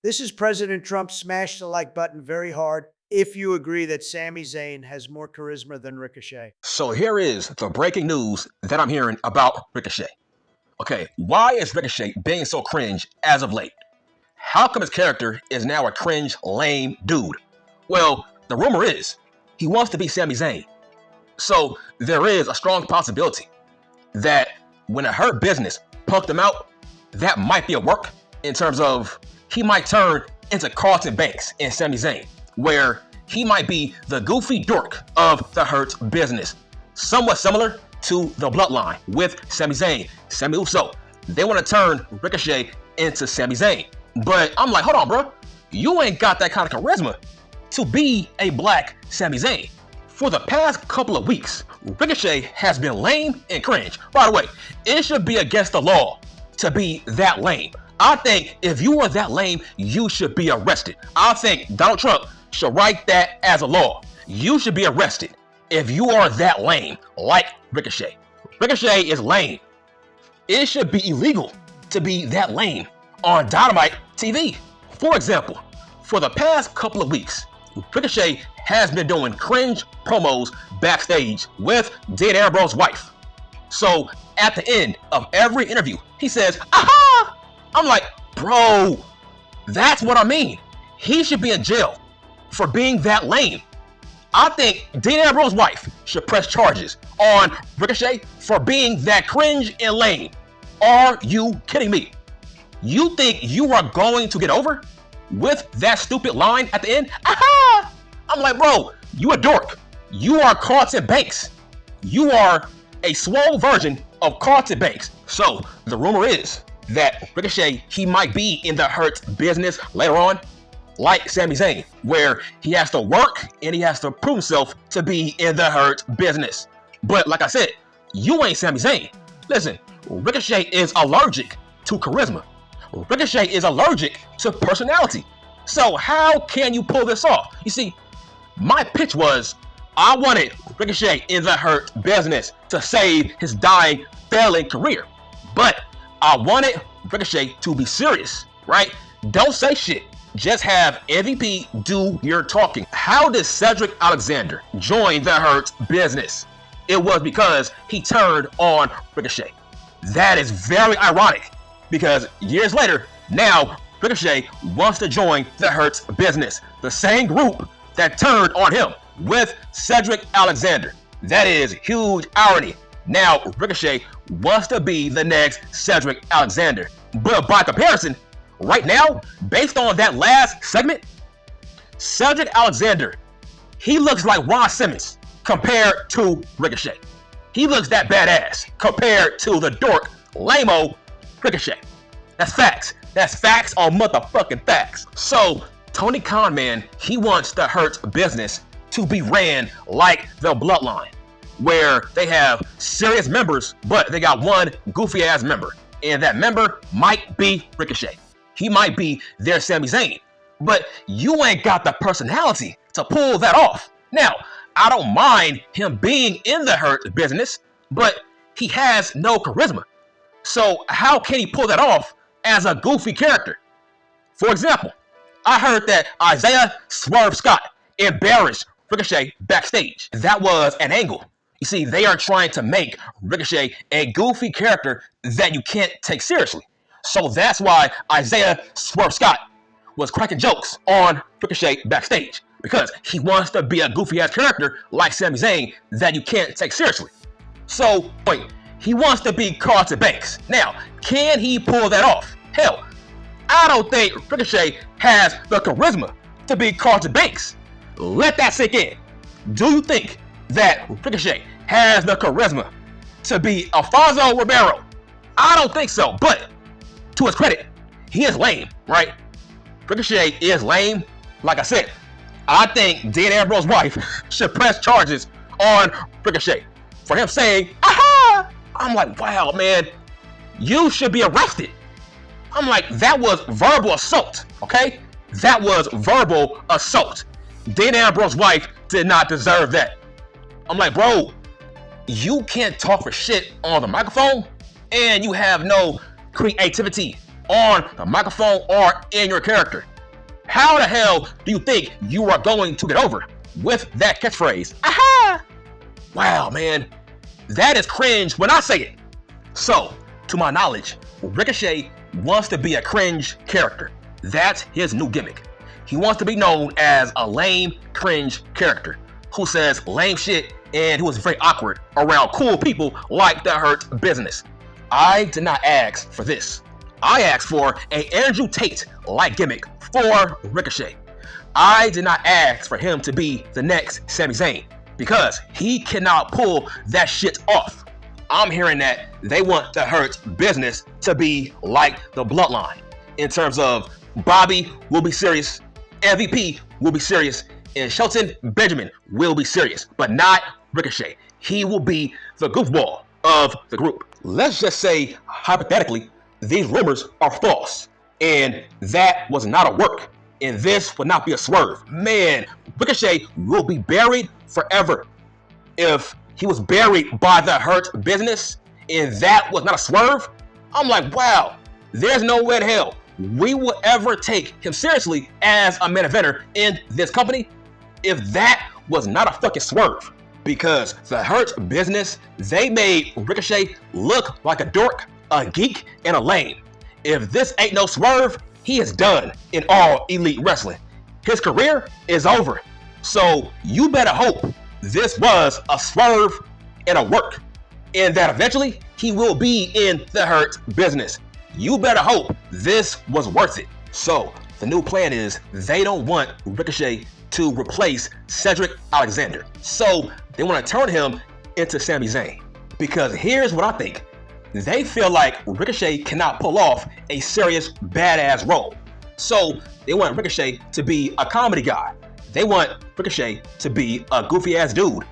This is President Trump. Smash the like button very hard if you agree that Sami Zayn has more charisma than Ricochet. So here is the breaking news that I'm hearing about Ricochet. Okay, why is Ricochet being so cringe as of late? How come his character is now a cringe, lame dude? Well, the rumor is he wants to be Sami Zayn. So there is a strong possibility that when a Hurt Business punked him out, that might be a work in terms of he might turn into Carlton Banks and Sami Zayn, where he might be the goofy dork of the Hurt Business. Somewhat similar to the Bloodline with Sami Zayn, Sami Uso. They want to turn Ricochet into Sami Zayn. But I'm like, hold on, bro. You ain't got that kind of charisma to be a black Sami Zayn. For the past couple of weeks, Ricochet has been lame and cringe. By the way, it should be against the law to be that lame. I think if you are that lame, you should be arrested. I think Donald Trump should write that as a law. You should be arrested if you are that lame, like Ricochet. Ricochet is lame. It should be illegal to be that lame on Dynamite TV. For example, for the past couple of weeks, Ricochet has been doing cringe promos backstage with Dean Ambrose's wife. So at the end of every interview, he says, "Aha!" I'm like, bro, that's what I mean. He should be in jail for being that lame. I think Dean Ambrose's wife should press charges on Ricochet for being that cringe and lame. Are you kidding me? You think you are going to get over with that stupid line at the end? Aha! I'm like, bro, you a dork. You are Carlton Banks. You are a swole version of Carlton Banks. So the rumor is that Ricochet, he might be in the Hurt Business later on, like Sami Zayn, where he has to work and he has to prove himself to be in the Hurt Business. But like I said, you ain't Sami Zayn. Listen, Ricochet is allergic to charisma. Ricochet is allergic to personality. So how can you pull this off? You see, my pitch was I wanted Ricochet in the Hurt Business to save his dying, failing career. But I wanted Ricochet to be serious, right? Don't say shit. Just have MVP do your talking. How did Cedric Alexander join the Hurt Business? It was because he turned on Ricochet. That is very ironic because years later, now Ricochet wants to join the Hurt Business, the same group that turned on him with Cedric Alexander. That is huge irony. Now Ricochet wants to be the next Cedric Alexander. But by comparison, right now, based on that last segment, Cedric Alexander, he looks like Ron Simmons compared to Ricochet. He looks that badass compared to the dork, lame-o Ricochet. That's facts. That's facts on motherfucking facts. So Tony Khan, man, he wants the Hurt Business to be ran like the Bloodline, where they have serious members, but they got one goofy ass member, and that member might be Ricochet. He might be their Sami Zayn, but you ain't got the personality to pull that off. Now, I don't mind him being in the Hurt Business, but he has no charisma. So how can he pull that off as a goofy character? For example, I heard that Isaiah Swerve Scott embarrassed Ricochet backstage. That was an angle. You see, they are trying to make Ricochet a goofy character that you can't take seriously. So that's why Isaiah Swerve Scott was cracking jokes on Ricochet backstage, because he wants to be a goofy ass character like Sami Zayn that you can't take seriously. So, wait, he wants to be Carlton Banks. Now, can he pull that off? Hell, I don't think Ricochet has the charisma to be Carlton Banks. Let that sink in. Do you think that Ricochet has the charisma to be Alfonso Ribeiro? I don't think so, but to his credit, he is lame, right? Ricochet is lame. Like I said, I think Dean Ambrose's wife should press charges on Ricochet for him saying, "Aha!" I'm like, wow, man, you should be arrested. I'm like, that was verbal assault, okay? That was verbal assault. Dean Ambrose's wife did not deserve that. I'm like, bro, you can't talk for shit on the microphone and you have no creativity on the microphone or in your character. How the hell do you think you are going to get over with that catchphrase? Aha! Wow, man. That is cringe when I say it. So, to my knowledge, Ricochet wants to be a cringe character. That's his new gimmick. He wants to be known as a lame, cringe character who says lame shit and who is very awkward around cool people like the Hurt Business. I did not ask for this. I asked for a Andrew Tate-like gimmick for Ricochet. I did not ask for him to be the next Sami Zayn because he cannot pull that shit off. I'm hearing that they want the Hurt Business to be like the Bloodline in terms of Bobby will be serious, MVP will be serious, and Shelton Benjamin will be serious, but not Ricochet. He will be the goofball of the group. Let's just say, hypothetically, these rumors are false, and that was not a work, and this would not be a swerve. Man, Ricochet will be buried forever. If he was buried by the Hurt Business, and that was not a swerve, I'm like, wow, there's no way in hell we will ever take him seriously as a main eventer in this company if that was not a fucking swerve. Because the Hurt Business, they made Ricochet look like a dork, a geek, and a lame. If this ain't no swerve, he is done in All Elite Wrestling. His career is over. So you better hope this was a swerve and a work, and that eventually he will be in the Hurt Business. You better hope this was worth it. So the new plan is they don't want Ricochet to replace Cedric Alexander. So they want to turn him into Sami Zayn. Because here's what I think. They feel like Ricochet cannot pull off a serious badass role. So they want Ricochet to be a comedy guy. They want Ricochet to be a goofy ass dude